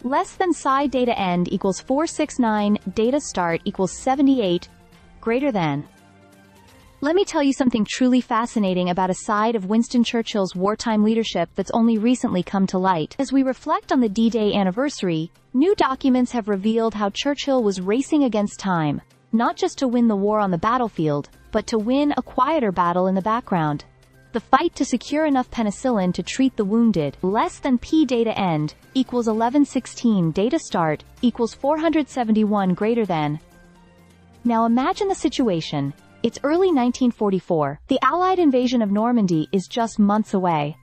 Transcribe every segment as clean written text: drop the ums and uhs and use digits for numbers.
less than psi data end equals 469, data start equals 78, greater than. Let me tell you something truly fascinating about a side of Winston Churchill's wartime leadership that's only recently come to light. As we reflect on the D-Day anniversary, new documents have revealed how Churchill was racing against time, not just to win the war on the battlefield, but to win a quieter battle in the background. The fight to secure enough penicillin to treat the wounded, less than P data end, equals 1116 data start, equals 471 greater than. Now imagine the situation. It's early 1944. The Allied invasion of Normandy is just months away.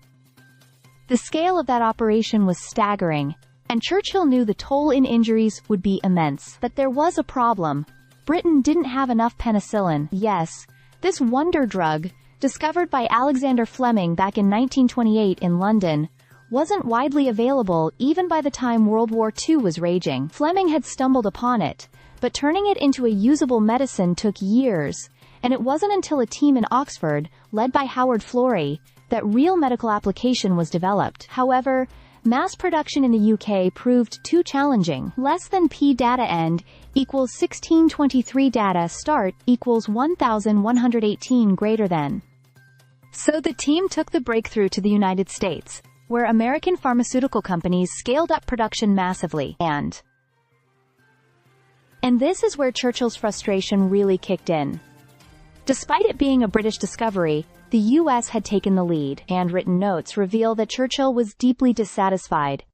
The scale of that operation was staggering, and Churchill knew the toll in injuries would be immense. But there was a problem. Britain didn't have enough penicillin. Yes, this wonder drug, discovered by Alexander Fleming back in 1928 in London, wasn't widely available even by the time World War II was raging. Fleming had stumbled upon it, but turning it into a usable medicine took years, and it wasn't until a team in Oxford, led by Howard Florey, that real medical application was developed. However, mass production in the UK proved too challenging. Less than P data end equals 1623 data start equals 1118 greater than. So the team took the breakthrough to the United States, where American pharmaceutical companies scaled up production massively, and this is where Churchill's frustration really kicked in. Despite it being a British discovery, the US had taken the lead. Handwritten notes reveal that Churchill was deeply dissatisfied.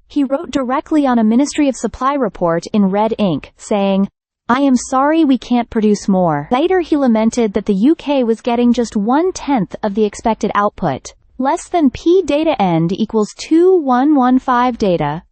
He wrote directly on a Ministry of Supply report in red ink, saying, "I am sorry we can't produce more." Later he lamented that the UK was getting just 1/10 of the expected output. Less than P data end equals 2115 data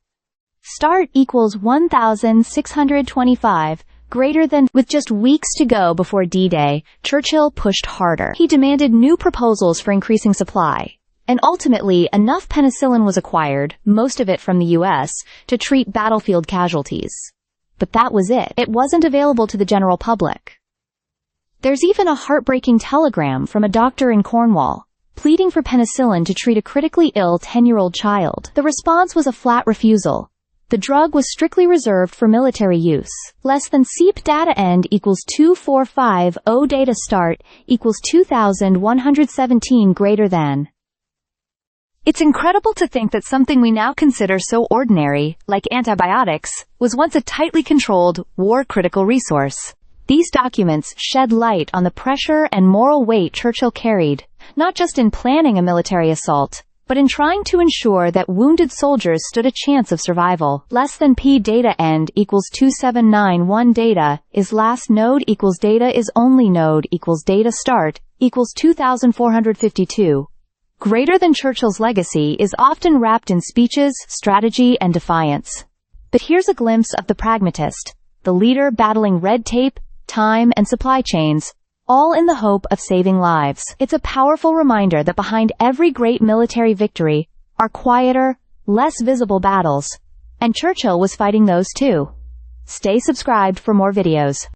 start equals 1625, greater than. With just weeks to go before D-Day, Churchill pushed harder. He demanded new proposals for increasing supply, and ultimately enough penicillin was acquired, most of it from the US, to treat battlefield casualties. But that was it. It wasn't available to the general public. There's even a heartbreaking telegram from a doctor in Cornwall, pleading for penicillin to treat a critically ill 10-year-old child. The response was a flat refusal. The drug was strictly reserved for military use. Less than CEP data end equals 2450 data start equals 2117 greater than. It's incredible to think that something we now consider so ordinary, like antibiotics, was once a tightly controlled, war-critical resource. These documents shed light on the pressure and moral weight Churchill carried, not just in planning a military assault, but in trying to ensure that wounded soldiers stood a chance of survival. Less than P data end equals 2791 data is last node equals data is only node equals data start equals 2452. Greater than. Churchill's legacy is often wrapped in speeches, strategy, and defiance. But here's a glimpse of the pragmatist, the leader battling red tape, time, and supply chains, all in the hope of saving lives. It's a powerful reminder that behind every great military victory are quieter, less visible battles, and Churchill was fighting those too. Stay subscribed for more videos.